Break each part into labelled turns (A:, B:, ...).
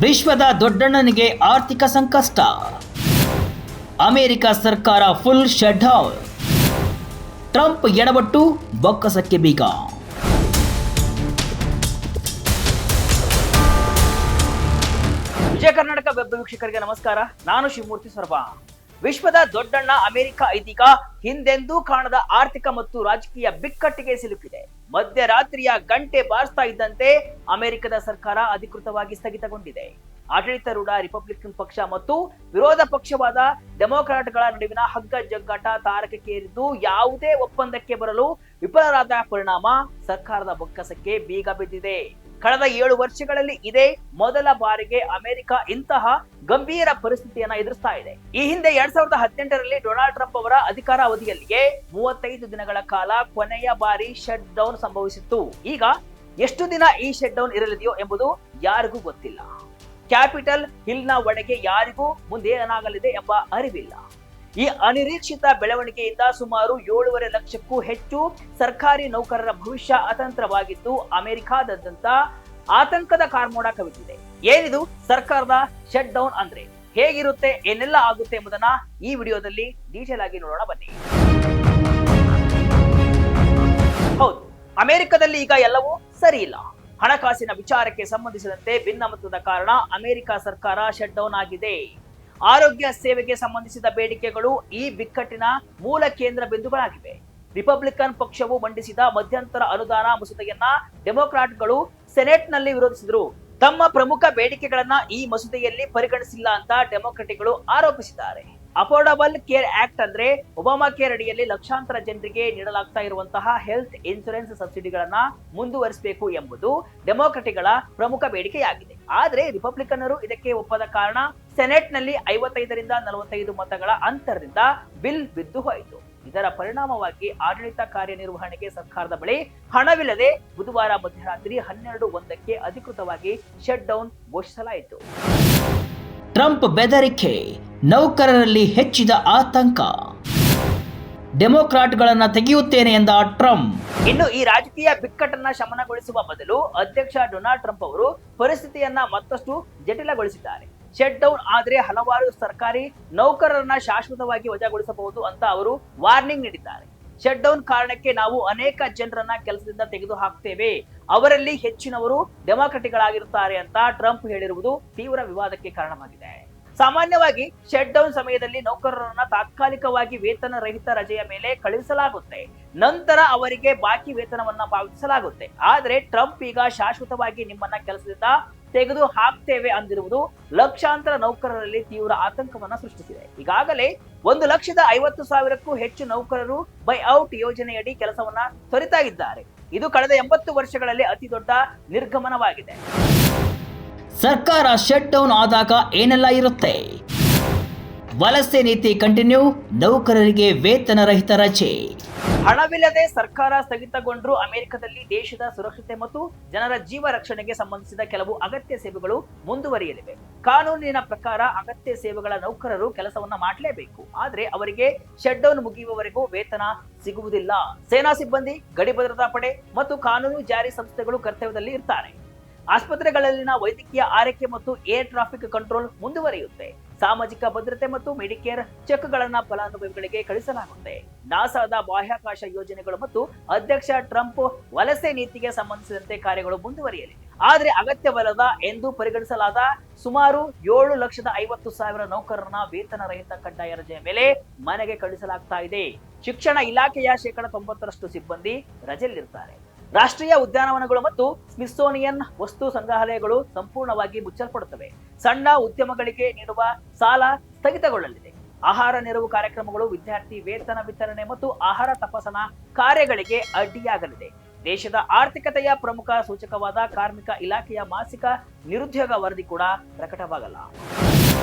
A: ವಿಶ್ವದ ದೊಡ್ಡಣ್ಣನಿಗೆ ಆರ್ಥಿಕ ಸಂಕಷ್ಟ. ಅಮೆರಿಕ ಸರ್ಕಾರ ಫುಲ್ ಶಟ್ಡೌನ್. ಟ್ರಂಪ್ ಎಡವಟ್ಟು ಬೊಕ್ಕಸಕ್ಕೆ ಬೀಗ. ವಿಜಯ ಕರ್ನಾಟಕ ವೆಬ್ ವೀಕ್ಷಕರಿಗೆ ನಮಸ್ಕಾರ. ನಾನು ಶಿವಮೂರ್ತಿ ಸ್ವರ್ಭ. ವಿಶ್ವದ ದೊಡ್ಡಣ್ಣ ಅಮೆರಿಕ ಇದೀಗ ಹಿಂದೆಂದೂ ಕಾಣದ ಆರ್ಥಿಕ ಮತ್ತು ರಾಜಕೀಯ ಬಿಕ್ಕಟ್ಟಿಗೆ ಸಿಲುಕಿದೆ. ಮಧ್ಯರಾತ್ರಿಯ ಗಂಟೆ ಬಾರಿಸ್ತಾ ಇದ್ದಂತೆ ಅಮೆರಿಕದ ಸರ್ಕಾರ ಅಧಿಕೃತವಾಗಿ ಸ್ಥಗಿತಗೊಂಡಿದೆ. ಆಡಳಿತಾರೂಢ ರಿಪಬ್ಲಿಕನ್ ಪಕ್ಷ ಮತ್ತು ವಿರೋಧ ಪಕ್ಷವಾದ ಡೆಮೊಕ್ರಾಟ್ಗಳ ನಡುವಿನ ಹಗ್ಗ ಜಗ್ಗಾಟ ತಾರಕಕ್ಕೇರಿದ್ದು ಯಾವುದೇ ಒಪ್ಪಂದಕ್ಕೆ ಬರಲು ವಿಫಲರಾದ ಪರಿಣಾಮ ಸರ್ಕಾರದ ಬೊಕ್ಕಸಕ್ಕೆ ಬೀಗ ಬಿದ್ದಿದೆ. ಕಳೆದ 7 ವರ್ಷಗಳಲ್ಲಿ ಇದೇ ಮೊದಲ ಬಾರಿಗೆ ಅಮೆರಿಕ ಇಂತಹ ಗಂಭೀರ ಪರಿಸ್ಥಿತಿಯನ್ನ ಎದುರಿಸ್ತಾ ಇದೆ. ಈ ಹಿಂದೆ 2018ರಲ್ಲಿ ಡೊನಾಲ್ಡ್ ಟ್ರಂಪ್ ಅವರ ಅಧಿಕಾರ ಅವಧಿಯಲ್ಲಿಯೇ 35 ದಿನಗಳ ಕಾಲ ಕೊನೆಯ ಬಾರಿ ಶಟ್ ಡೌನ್ ಸಂಭವಿಸಿತ್ತು. ಈಗ ಎಷ್ಟು ದಿನ ಈ ಶಟ್ ಡೌನ್ ಇರಲಿದೆಯೋ ಎಂಬುದು ಯಾರಿಗೂ ಗೊತ್ತಿಲ್ಲ. ಕ್ಯಾಪಿಟಲ್ ಹಿಲ್ನ ಒಳಗೆ ಯಾರಿಗೂ ಮುಂದೇನಾಗಲಿದೆ ಎಂಬ ಅರಿವಿಲ್ಲ. ಈ ಅನಿರೀಕ್ಷಿತ ಬೆಳವಣಿಗೆಯಿಂದ ಸುಮಾರು 7.5 ಲಕ್ಷಕ್ಕೂ ಹೆಚ್ಚು ಸರ್ಕಾರಿ ನೌಕರರ ಭವಿಷ್ಯ ಅತಂತ್ರವಾಗಿದ್ದು ಅಮೆರಿಕಾದಾದ್ಯಂತ ಆತಂಕದ ಕಾರ್ಮೋಡ ಕವಿದಿದೆ. ಏನಿದು ಸರ್ಕಾರದ ಶಟ್ ಡೌನ್ ಅಂದ್ರೆ ಹೇಗಿರುತ್ತೆ, ಏನೆಲ್ಲ ಆಗುತ್ತೆ ಎಂಬುದನ್ನ ಈ ವಿಡಿಯೋದಲ್ಲಿ ಡೀಟೇಲ್ ಆಗಿ ನೋಡೋಣ ಬನ್ನಿ. ಹೌದು, ಅಮೆರಿಕದಲ್ಲಿ ಈಗ ಎಲ್ಲವೂ ಸರಿ ಇಲ್ಲ. ಹಣಕಾಸಿನ ವಿಚಾರಕ್ಕೆ ಸಂಬಂಧಿಸಿದಂತೆ ಭಿನ್ನಮತದ ಕಾರಣ ಅಮೆರಿಕ ಸರ್ಕಾರ ಶಟ್ ಡೌನ್ ಆಗಿದೆ. ಆರೋಗ್ಯ ಸೇವೆಗೆ ಸಂಬಂಧಿಸಿದ ಬೇಡಿಕೆಗಳು ಈ ಬಿಕ್ಕಟ್ಟಿನ ಮೂಲ ಕೇಂದ್ರ ಬಿಂದುಗಳಾಗಿವೆ. ರಿಪಬ್ಲಿಕನ್ ಪಕ್ಷವು ಮಂಡಿಸಿದ ಮಧ್ಯಂತರ ಅನುದಾನ ಮಸೂದೆಯನ್ನ ಡೆಮೊಕ್ರಾಟ್ಗಳು ಸೆನೆಟ್ನಲ್ಲಿ ವಿರೋಧಿಸಿದರು. ತಮ್ಮ ಪ್ರಮುಖ ಬೇಡಿಕೆಗಳನ್ನ ಈ ಮಸೂದೆಯಲ್ಲಿ ಪರಿಗಣಿಸಿಲ್ಲ ಅಂತ ಡೆಮೊಕ್ರಾಟಿಗಳು ಆರೋಪಿಸಿದ್ದಾರೆ. ಅಫೋರ್ಡಬಲ್ ಕೇರ್ ಆಕ್ಟ್ ಅಂದ್ರೆ ಒಬಾಮಾ ಕೇರ್ ಅಡಿಯಲ್ಲಿ ಲಕ್ಷಾಂತರ ಜನರಿಗೆ ನೀಡಲಾಗ್ತಾ ಇರುವಂತಹ ಹೆಲ್ತ್ ಇನ್ಶೂರೆನ್ಸ್ ಸಬ್ಸಿಡಿಗಳನ್ನ ಮುಂದುವರಿಸಬೇಕು ಎಂಬುದು ಡೆಮೊಕ್ರಾಟಿಗಳ ಪ್ರಮುಖ ಬೇಡಿಕೆಯಾಗಿದೆ. ಆದ್ರೆ ರಿಪಬ್ಲಿಕನ್ನರು ಇದಕ್ಕೆ ಒಪ್ಪದ ಕಾರಣ ಸೆನೆಟ್ ನಲ್ಲಿ 55ರಿಂದ 45 ಮತಗಳ ಅಂತರದಿಂದ ಬಿಲ್ ಬಿದ್ದು ಹೋಯಿತು. ಇದರ ಪರಿಣಾಮವಾಗಿ ಆಡಳಿತ ಕಾರ್ಯನಿರ್ವಹಣೆಗೆ ಸರ್ಕಾರದ ಬಳಿ ಹಣವಿಲ್ಲದೆ ಬುಧವಾರ ಮಧ್ಯರಾತ್ರಿ 12:01ಕ್ಕೆ ಅಧಿಕೃತವಾಗಿ ಶಟ್ ಡೌನ್ ಘೋಷಿಸಲಾಯಿತು. ಟ್ರಂಪ್ ಬೆದರಿಕೆ, ನೌಕರರಲ್ಲಿ ಹೆಚ್ಚಿದ ಆತಂಕ. ಡೆಮೊಕ್ರಾಟ್ಗಳನ್ನ ತೆಗೆಯುತ್ತೇನೆ ಎಂದ ಟ್ರಂಪ್. ಇನ್ನು ಈ ರಾಜಕೀಯ ಬಿಕ್ಕಟ್ಟನ್ನ ಶಮನಗೊಳಿಸುವ ಬದಲು ಅಧ್ಯಕ್ಷ ಡೊನಾಲ್ಡ್ ಟ್ರಂಪ್ ಅವರು ಪರಿಸ್ಥಿತಿಯನ್ನ ಮತ್ತಷ್ಟು ಜಟಿಲಗೊಳಿಸಿದ್ದಾರೆ. ಶಟ್ ಡೌನ್ ಆದ್ರೆ ಹಲವಾರು ಸರ್ಕಾರಿ ನೌಕರರನ್ನ ಶಾಶ್ವತವಾಗಿ ವಜಾಗೊಳಿಸಬಹುದು ಅಂತ ಅವರು ವಾರ್ನಿಂಗ್ ನೀಡಿದ್ದಾರೆ. ಶಟ್ ಡೌನ್ ಕಾರಣಕ್ಕೆ ನಾವು ಅನೇಕ ಜನರನ್ನ ಕೆಲಸದಿಂದ ತೆಗೆದು ಹಾಕ್ತೇವೆ, ಅವರಲ್ಲಿ ಹೆಚ್ಚಿನವರು ಡೆಮೊಕ್ರಾಟಿಗಳಾಗಿರುತ್ತಾರೆ ಅಂತ ಟ್ರಂಪ್ ಹೇಳಿರುವುದು ತೀವ್ರ ವಿವಾದಕ್ಕೆ ಕಾರಣವಾಗಿದೆ. ಸಾಮಾನ್ಯವಾಗಿ ಶಟ್ ಡೌನ್ ಸಮಯದಲ್ಲಿ ನೌಕರರನ್ನ ತಾತ್ಕಾಲಿಕವಾಗಿ ವೇತನ ರಹಿತ ರಜೆಯ ಮೇಲೆ ಕಳುಹಿಸಲಾಗುತ್ತೆ. ನಂತರ ಅವರಿಗೆ ಬಾಕಿ ವೇತನವನ್ನ ಪಾವತಿಸಲಾಗುತ್ತೆ. ಆದ್ರೆ ಟ್ರಂಪ್ ಈಗ ಶಾಶ್ವತವಾಗಿ ನಿಮ್ಮನ್ನ ಕೆಲಸದಿಂದ ತೆಗೆದು ಹಾಕ್ತೇವೆ ಅಂದಿರುವುದು ಲಕ್ಷಾಂತರ ನೌಕರರಲ್ಲಿ ತೀವ್ರ ಆತಂಕವನ್ನ ಸೃಷ್ಟಿಸಿದೆ. ಈಗಾಗಲೇ 1,50,000ಕ್ಕೂ ಹೆಚ್ಚು ನೌಕರರು ಬೈ ಔಟ್ ಯೋಜನೆಯಡಿ ಕೆಲಸವನ್ನ ತೊರೆತಾ ಇದ್ದಾರೆ. ಇದು ಕಳೆದ 80 ವರ್ಷಗಳಲ್ಲಿ ಅತಿ ದೊಡ್ಡ ನಿರ್ಗಮನವಾಗಿದೆ. ಸರ್ಕಾರ ಶಟ್ ಡೌನ್ ಆದಾಗ ಏನೆಲ್ಲ ಇರುತ್ತೆ? ವಲಸೆ ನೀತಿ ಕಂಟಿನ್ಯೂ, ನೌಕರರಿಗೆ ವೇತನ ರಹಿತ ರಜೆ. ಹಣವಿಲ್ಲದೆ ಸರ್ಕಾರ ಸ್ಥಗಿತಗೊಂಡ್ರೂ ಅಮೆರಿಕದಲ್ಲಿ ದೇಶದ ಸುರಕ್ಷತೆ ಮತ್ತು ಜನರ ಜೀವ ರಕ್ಷಣೆಗೆ ಸಂಬಂಧಿಸಿದ ಕೆಲವು ಅಗತ್ಯ ಸೇವೆಗಳು ಮುಂದುವರಿಯಲಿವೆ. ಕಾನೂನಿನ ಪ್ರಕಾರ ಅಗತ್ಯ ಸೇವೆಗಳ ನೌಕರರು ಕೆಲಸವನ್ನ ಮಾಡಲೇಬೇಕು. ಆದ್ರೆ ಅವರಿಗೆ ಶಟ್ ಡೌನ್ ಮುಗಿಯುವವರೆಗೂ ವೇತನ ಸಿಗುವುದಿಲ್ಲ. ಸೇನಾ ಸಿಬ್ಬಂದಿ, ಗಡಿ ಭದ್ರತಾ ಪಡೆ ಮತ್ತು ಕಾನೂನು ಜಾರಿ ಸಂಸ್ಥೆಗಳು ಕರ್ತವ್ಯದಲ್ಲಿ ಇರ್ತಾರೆ. ಆಸ್ಪತ್ರೆಗಳಲ್ಲಿನ ವೈದ್ಯಕೀಯ ಆರೈಕೆ ಮತ್ತು ಏರ್ ಟ್ರಾಫಿಕ್ ಕಂಟ್ರೋಲ್ ಮುಂದುವರಿಯುತ್ತೆ. ಸಾಮಾಜಿಕ ಭದ್ರತೆ ಮತ್ತು ಮೆಡಿಕೇರ್ ಚೆಕ್ಗಳನ್ನ ಫಲಾನುಭವಿಗಳಿಗೆ ಕಳಿಸಲಾಗುತ್ತೆ. ನಾಸಾದ ಬಾಹ್ಯಾಕಾಶ ಯೋಜನೆಗಳು ಮತ್ತು ಅಧ್ಯಕ್ಷ ಟ್ರಂಪ್ ವಲಸೆ ನೀತಿಗೆ ಸಂಬಂಧಿಸಿದಂತೆ ಕಾರ್ಯಗಳು ಮುಂದುವರಿಯಲಿವೆ. ಆದ್ರೆ ಅಗತ್ಯವಲ್ಲದ ಎಂದು ಪರಿಗಣಿಸಲಾದ ಸುಮಾರು 7,50,000 ನೌಕರರನ್ನ ವೇತನ ರಹಿತ ಕಡ್ಡಾಯ ರಜೆಯ ಮೇಲೆ ಮನೆಗೆ ಕಳಿಸಲಾಗ್ತಾ ಇದೆ. ಶಿಕ್ಷಣ ಇಲಾಖೆಯ 90% ಸಿಬ್ಬಂದಿ ರಜೆಯಲ್ಲಿರ್ತಾರೆ. ರಾಷ್ಟ್ರೀಯ ಉದ್ಯಾನವನಗಳು ಮತ್ತು ಸ್ಮಿಥ್ಸೋನಿಯನ್ ವಸ್ತು ಸಂಗ್ರಹಾಲಯಗಳು ಸಂಪೂರ್ಣವಾಗಿ ಮುಚ್ಚಲ್ಪಡುತ್ತವೆ. ಸಣ್ಣ ಉದ್ಯಮಗಳಿಗೆ ನೀಡುವ ಸಾಲ ಸ್ಥಗಿತಗೊಳ್ಳಲಿದೆ. ಆಹಾರ ನೆರವು ಕಾರ್ಯಕ್ರಮಗಳು, ವಿದ್ಯಾರ್ಥಿ ವೇತನ ವಿತರಣೆ ಮತ್ತು ಆಹಾರ ತಪಾಸಣಾ ಕಾರ್ಯಗಳಿಗೆ ಅಡ್ಡಿಯಾಗಲಿದೆ. ದೇಶದ ಆರ್ಥಿಕತೆಯ ಪ್ರಮುಖ ಸೂಚಕವಾದ ಕಾರ್ಮಿಕ ಇಲಾಖೆಯ ಮಾಸಿಕ ನಿರುದ್ಯೋಗ ವರದಿ ಕೂಡ ಪ್ರಕಟವಾಗಲ್ಲ.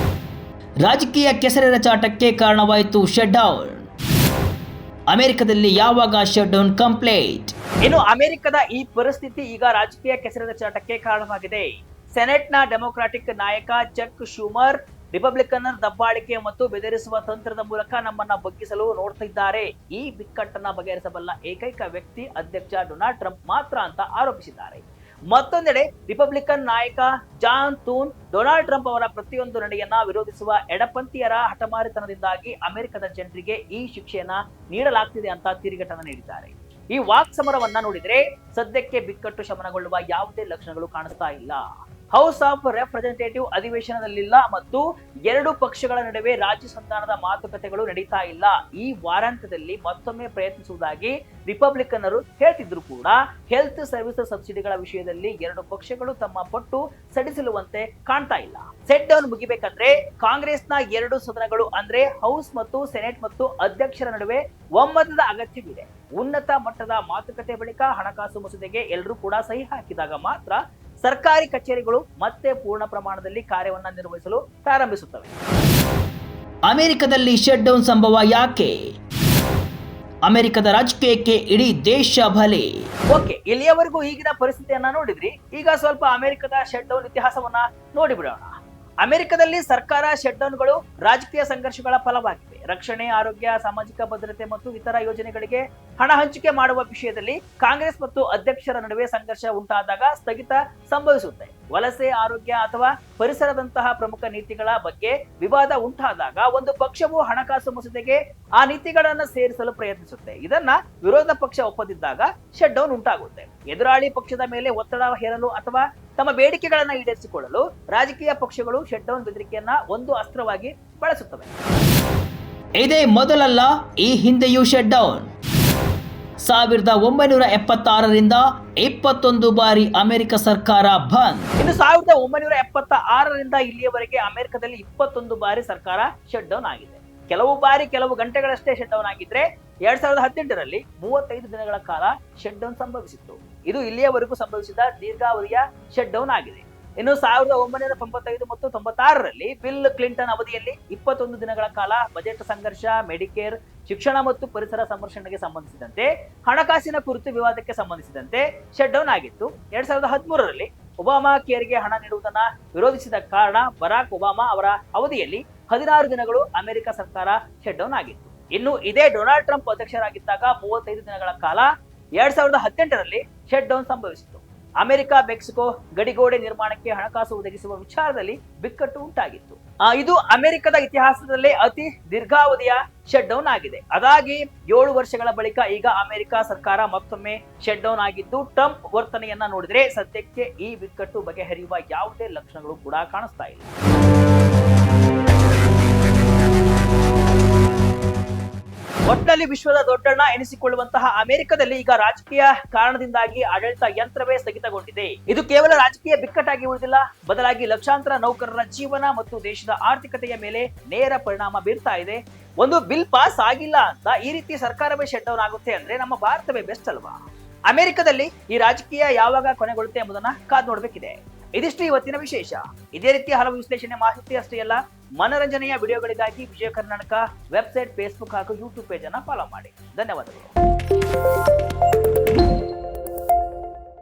A: ರಾಜಕೀಯ ಕೆಸರೆರಚಾಟಕ್ಕೆ ಕಾರಣವಾಯಿತು ಶಟ್ ಡೌನ್. ಅಮೆರಿಕದಲ್ಲಿ ಯಾವಾಗ ಶಟ್ ಡೌನ್ ಕಂಪ್ಲೀಟ್? ಇನ್ನು ಅಮೆರಿಕದ ಈ ಪರಿಸ್ಥಿತಿ ಈಗ ರಾಜಕೀಯ ಕೆಸರೆರಚಾಟಕ್ಕೆ ಕಾರಣವಾಗಿದೆ. ಸೆನೆಟ್ನ ಡೆಮೊಕ್ರಾಟಿಕ್ ನಾಯಕ ಚಕ್ ಶೂಮರ್ ರಿಪಬ್ಲಿಕನ್ನರ್ ದಬ್ಬಾಳಿಕೆ ಮತ್ತು ಬೆದರಿಸುವ ತಂತ್ರದ ಮೂಲಕ ನಮ್ಮನ್ನ ಬಗ್ಗಿಸಲು ನೋಡ್ತಿದ್ದಾರೆ. ಈ ಬಿಕ್ಕಟ್ಟನ್ನ ಬಗೆಹರಿಸಬಲ್ಲ ಏಕೈಕ ವ್ಯಕ್ತಿ ಅಧ್ಯಕ್ಷ ಡೊನಾಲ್ಡ್ ಟ್ರಂಪ್ ಮಾತ್ರ ಅಂತ ಆರೋಪಿಸಿದ್ದಾರೆ. ಮತ್ತೊಂದೆಡೆ ರಿಪಬ್ಲಿಕನ್ ನಾಯಕ ಜಾನ್ ಥೂನ್ ಡೊನಾಲ್ಡ್ ಟ್ರಂಪ್ ಅವರ ಪ್ರತಿಯೊಂದು ನಡೆಯನ್ನ ವಿರೋಧಿಸುವ ಎಡಪಂಥೀಯರ ಹಠಮಾರಿತನದಿಂದಾಗಿ ಅಮೆರಿಕದ ಜನರಿಗೆ ಈ ಶಿಕ್ಷೆಯನ್ನ ನೀಡಲಾಗ್ತಿದೆ ಅಂತ ತಿರುಗೇಟನ್ನ ನೀಡಿದ್ದಾರೆ. ಈ ವಾಕ್ ಸಮರವನ್ನ ನೋಡಿದ್ರೆ ಸದ್ಯಕ್ಕೆ ಬಿಕ್ಕಟ್ಟು ಶಮನಗೊಳ್ಳುವ ಯಾವುದೇ ಲಕ್ಷಣಗಳು ಕಾಣಿಸ್ತಾ ಇಲ್ಲ. ಹೌಸ್ ಆಫ್ ರೆಪ್ರೆಸೆಂಟೇಟಿವ್ ಅಧಿವೇಶನದಲ್ಲಿಲ್ಲ ಮತ್ತು ಎರಡು ಪಕ್ಷಗಳ ನಡುವೆ ರಾಜ್ಯ ಸಂಧಾನದ ಮಾತುಕತೆಗಳು ನಡೀತಾ ಇಲ್ಲ. ಈ ವಾರಾಂತ್ಯದಲ್ಲಿ ಮತ್ತೊಮ್ಮೆ ಪ್ರಯತ್ನಿಸುವುದಾಗಿ ರಿಪಬ್ಲಿಕನ್ನರು ಹೇಳ್ತಿದ್ರು ಕೂಡ ಹೆಲ್ತ್ ಸರ್ವಿಸಸ್ ಸಬ್ಸಿಡಿಗಳ ವಿಷಯದಲ್ಲಿ ಎರಡು ಪಕ್ಷಗಳು ತಮ್ಮ ಪಟ್ಟು ಸಡಿಸಿಲುವಂತೆ ಕಾಣ್ತಾ ಇಲ್ಲ. ಸೆಟ್ ಡೌನ್ ಮುಗಿಬೇಕಂದ್ರೆ ಕಾಂಗ್ರೆಸ್ನ ಎರಡು ಸದನಗಳು ಅಂದ್ರೆ ಹೌಸ್ ಮತ್ತು ಸೆನೆಟ್ ಮತ್ತು ಅಧ್ಯಕ್ಷರ ನಡುವೆ ಒಮ್ಮತದ ಅಗತ್ಯವಿದೆ. ಉನ್ನತ ಮಟ್ಟದ ಮಾತುಕತೆ ಬಳಿಕ ಹಣಕಾಸು ಮಸೂದೆಗೆ ಎಲ್ಲರೂ ಕೂಡ ಸಹಿ ಹಾಕಿದಾಗ ಮಾತ್ರ ಸರ್ಕಾರಿ ಕಚೇರಿಗಳು ಮತ್ತೆ ಪೂರ್ಣ ಪ್ರಮಾಣದಲ್ಲಿ ಕಾರ್ಯವನ್ನ ನಿರ್ವಹಿಸಲು ಪ್ರಾರಂಭಿಸುತ್ತವೆ.
B: ಅಮೆರಿಕದಲ್ಲಿ ಶಟ್ ಡೌನ್ ಸಂಭವ ಯಾಕೆ? ಅಮೆರಿಕದ ರಾಜಕೀಯಕ್ಕೆ ಇಡೀ ದೇಶ ಬಲೆ.
A: ಓಕೆ, ಇಲ್ಲಿಯವರೆಗೂ ಈಗಿನ ಪರಿಸ್ಥಿತಿಯನ್ನ ನೋಡಿದ್ರಿ. ಈಗ ಸ್ವಲ್ಪ ಅಮೆರಿಕದ ಶಟ್ ಡೌನ್ ಇತಿಹಾಸವನ್ನ ನೋಡಿಬಿಡೋಣ. ಅಮೆರಿಕದಲ್ಲಿ ಸರ್ಕಾರ ಶಟ್ ಡೌನ್ಗಳು ರಾಜಕೀಯ ಸಂಘರ್ಷಗಳ ಫಲವಾಗಿವೆ. ರಕ್ಷಣೆ, ಆರೋಗ್ಯ, ಸಾಮಾಜಿಕ ಭದ್ರತೆ ಮತ್ತು ಇತರ ಯೋಜನೆಗಳಿಗೆ ಹಣ ಹಂಚಿಕೆ ಮಾಡುವ ವಿಷಯದಲ್ಲಿ ಕಾಂಗ್ರೆಸ್ ಮತ್ತು ಅಧ್ಯಕ್ಷರ ನಡುವೆ ಸಂಘರ್ಷ ಉಂಟಾದಾಗ ಸ್ಥಗಿತ ಸಂಭವಿಸುತ್ತೆ. ವಲಸೆ, ಆರೋಗ್ಯ ಅಥವಾ ಪರಿಸರದಂತಹ ಪ್ರಮುಖ ನೀತಿಗಳ ಬಗ್ಗೆ ವಿವಾದ ಉಂಟಾದಾಗ ಒಂದು ಪಕ್ಷವು ಹಣಕಾಸು ಮಸೂದೆಗೆ ಆ ನೀತಿಗಳನ್ನು ಸೇರಿಸಲು ಪ್ರಯತ್ನಿಸುತ್ತೆ. ಇದನ್ನ ವಿರೋಧ ಪಕ್ಷ ಒಪ್ಪದಿದ್ದಾಗ ಶಟ್ ಡೌನ್ ಉಂಟಾಗುತ್ತೆ. ಎದುರಾಳಿ ಪಕ್ಷದ ಮೇಲೆ ಒತ್ತಡ ಹೇರಲು ಅಥವಾ ತಮ್ಮ ಬೇಡಿಕೆಗಳನ್ನ ಈಡೇರಿಸಿಕೊಳ್ಳಲು ರಾಜಕೀಯ ಪಕ್ಷಗಳು ಶಟ್ ಡೌನ್ ಬೆದರಿಕೆಯನ್ನ ಒಂದು ಅಸ್ತ್ರವಾಗಿ ಬಳಸುತ್ತವೆ.
B: ಇದೇ ಮೊದಲಲ್ಲ, ಈ ಹಿಂದೆಯೂ ಶಟ್ ಡೌನ್. 1976ರಿಂದ 21 ಬಾರಿ ಅಮೆರಿಕ ಸರ್ಕಾರ ಬಂದ್.
A: ಇನ್ನು 1976ರಿಂದ ಇಲ್ಲಿಯವರೆಗೆ ಅಮೆರಿಕದಲ್ಲಿ 21 ಬಾರಿ ಸರ್ಕಾರ ಶಟ್ ಡೌನ್ ಆಗಿದೆ. ಕೆಲವು ಬಾರಿ ಕೆಲವು ಗಂಟೆಗಳಷ್ಟೇ ಶಟ್ ಡೌನ್ ಆಗಿದ್ರೆ 2018ರಲ್ಲಿ 35 ದಿನಗಳ ಕಾಲ ಶಟ್ ಡೌನ್ ಸಂಭವಿಸಿತ್ತು. ಇದು ಇಲ್ಲಿಯವರೆಗೂ ಸಂಭವಿಸಿದ ದೀರ್ಘಾವಧಿಯ ಶಟ್ ಡೌನ್ ಆಗಿದೆ. ಇನ್ನು 1995 ಮತ್ತು 96ರಲ್ಲಿ ಬಿಲ್ ಕ್ಲಿಂಟನ್ ಅವಧಿಯಲ್ಲಿ 21 ದಿನಗಳ ಕಾಲ ಬಜೆಟ್ ಸಂಘರ್ಷ, ಮೆಡಿಕೇರ್, ಶಿಕ್ಷಣ ಮತ್ತು ಪರಿಸರ ಸಂರಕ್ಷಣೆಗೆ ಸಂಬಂಧಿಸಿದಂತೆ ಹಣಕಾಸಿನ ಕುರಿತು ವಿವಾದಕ್ಕೆ ಸಂಬಂಧಿಸಿದಂತೆ ಶಟ್ ಡೌನ್ ಆಗಿತ್ತು. 2013ರಲ್ಲಿ ಒಬಾಮಾ ಕೇರ್ಗೆ ಹಣ ನೀಡುವುದನ್ನ ವಿರೋಧಿಸಿದ ಕಾರಣ ಬರಾಕ್ ಒಬಾಮಾ ಅವರ ಅವಧಿಯಲ್ಲಿ 16 ದಿನಗಳು ಅಮೆರಿಕ ಸರ್ಕಾರ ಶಟ್ ಡೌನ್ ಆಗಿತ್ತು. ಇನ್ನು ಇದೇ ಡೊನಾಲ್ಡ್ ಟ್ರಂಪ್ ಅಧ್ಯಕ್ಷರಾಗಿದ್ದಾಗ 35 ದಿನಗಳ ಕಾಲ 2018ರಲ್ಲಿ ಶಟ್ ಡೌನ್ ಸಂಭವಿಸಿತು. ಅಮೆರಿಕ ಮೆಕ್ಸಿಕೋ ಗಡಿಗೋಡೆ ನಿರ್ಮಾಣಕ್ಕೆ ಹಣಕಾಸು ಒದಗಿಸುವ ವಿಚಾರದಲ್ಲಿ ಬಿಕ್ಕಟ್ಟು ಉಂಟಾಗಿತ್ತು. ಇದು ಅಮೆರಿಕದ ಇತಿಹಾಸದಲ್ಲೇ ಅತಿ ದೀರ್ಘಾವಧಿಯ ಶಟ್ ಡೌನ್ ಆಗಿದೆ. ಅದಾಗಿ 7 ವರ್ಷಗಳ ಬಳಿಕ ಈಗ ಅಮೆರಿಕ ಸರ್ಕಾರ ಮತ್ತೊಮ್ಮೆ ಶಟ್ ಡೌನ್ ಆಗಿದ್ದು, ಟ್ರಂಪ್ ವರ್ತನೆಯನ್ನ ನೋಡಿದ್ರೆ ಸದ್ಯಕ್ಕೆ ಈ ಬಿಕ್ಕಟ್ಟು ಬಗೆಹರಿಯುವ ಯಾವುದೇ ಲಕ್ಷಣಗಳು ಕೂಡ ಕಾಣಿಸ್ತಾ ಇಲ್ಲ. ಒಟ್ಟಿನಲ್ಲಿ ವಿಶ್ವದ ದೊಡ್ಡಣ್ಣ ಎನಿಸಿಕೊಳ್ಳುವಂತಹ ಅಮೆರಿಕದಲ್ಲಿ ಈಗ ರಾಜಕೀಯ ಕಾರಣದಿಂದಾಗಿ ಆಡಳಿತ ಯಂತ್ರವೇ ಸ್ಥಗಿತಗೊಂಡಿದೆ. ಇದು ಕೇವಲ ರಾಜಕೀಯ ಬಿಕ್ಕಟ್ಟಾಗಿ ಉಳಿದಿಲ್ಲ, ಬದಲಾಗಿ ಲಕ್ಷಾಂತರ ನೌಕರರ ಜೀವನ ಮತ್ತು ದೇಶದ ಆರ್ಥಿಕತೆಯ ಮೇಲೆ ನೇರ ಪರಿಣಾಮ ಬೀರ್ತಾ ಇದೆ. ಒಂದು ಬಿಲ್ ಪಾಸ್ ಆಗಿಲ್ಲ ಅಂತ ಈ ರೀತಿ ಸರ್ಕಾರವೇ ಶಟ್ ಡೌನ್ ಆಗುತ್ತೆ ಅಂದ್ರೆ ನಮ್ಮ ಭಾರತವೇ ಬೆಸ್ಟ್ ಅಲ್ವಾ? ಅಮೆರಿಕದಲ್ಲಿ ಈ ರಾಜಕೀಯ ಯಾವಾಗ ಕೊನೆಗೊಳ್ಳುತ್ತೆ ಎಂಬುದನ್ನ ಕಾದು ನೋಡ್ಬೇಕಿದೆ. ಇದಿಷ್ಟು ಇವತ್ತಿನ ವಿಶೇಷ. ಇದೇ ರೀತಿಯ ಹಲವು ವಿಶ್ಲೇಷಣೆ, ಮಾಹಿತಿ ಅಷ್ಟೇ ಅಲ್ಲ, ಮನರಂಜನೆಯ ವಿಡಿಯೋಗಳಿಗಾಗಿ ವಿಜಯ ಕರ್ನಾಟಕ ವೆಬ್ಸೈಟ್, ಫೇಸ್ಬುಕ್ ಹಾಗೂ ಯೂಟ್ಯೂಬ್ ಪೇಜ್ ಅನ್ನ ಫಾಲೋ ಮಾಡಿ. ಧನ್ಯವಾದಗಳು.